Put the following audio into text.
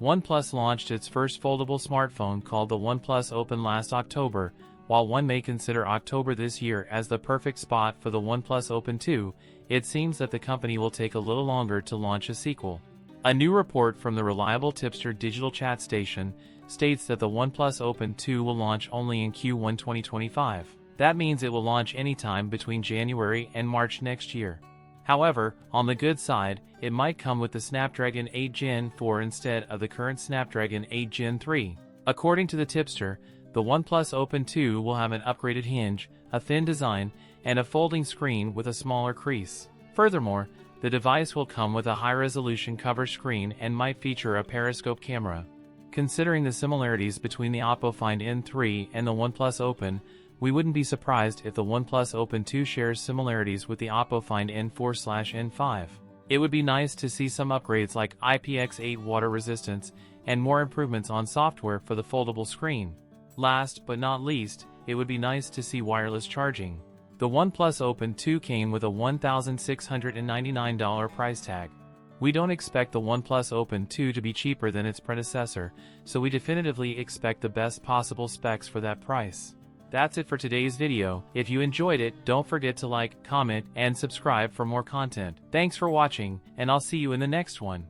OnePlus launched its first foldable smartphone called the OnePlus Open last October. While one may consider October this year as the perfect spot for the OnePlus Open 2, it seems that the company will take a little longer to launch a sequel. A new report from the reliable tipster digital chat station states that the OnePlus Open 2 will launch only in Q1 2025. That means it will launch anytime between January and March next year. However, on the good side, it might come with the Snapdragon 8 Gen 4 instead of the current Snapdragon 8 Gen 3. According to the tipster, the OnePlus Open 2 will have an upgraded hinge, a thin design, and a folding screen with a smaller crease. Furthermore, the device will come with a high-resolution cover screen and might feature a periscope camera. Considering the similarities between the Oppo Find N3 and the OnePlus Open, we wouldn't be surprised if the OnePlus Open 2 shares similarities with the Oppo Find N4/N5. It would be nice to see some upgrades like IPX8 water resistance and more improvements on software for the foldable screen. Last but not least, it would be nice to see wireless charging. The OnePlus Open 2 came with a $1,699 price tag. We don't expect the OnePlus Open 2 to be cheaper than its predecessor, so we definitively expect the best possible specs for that price. That's it for today's video. If you enjoyed it, don't forget to like, comment, and subscribe for more content. Thanks for watching, and I'll see you in the next one.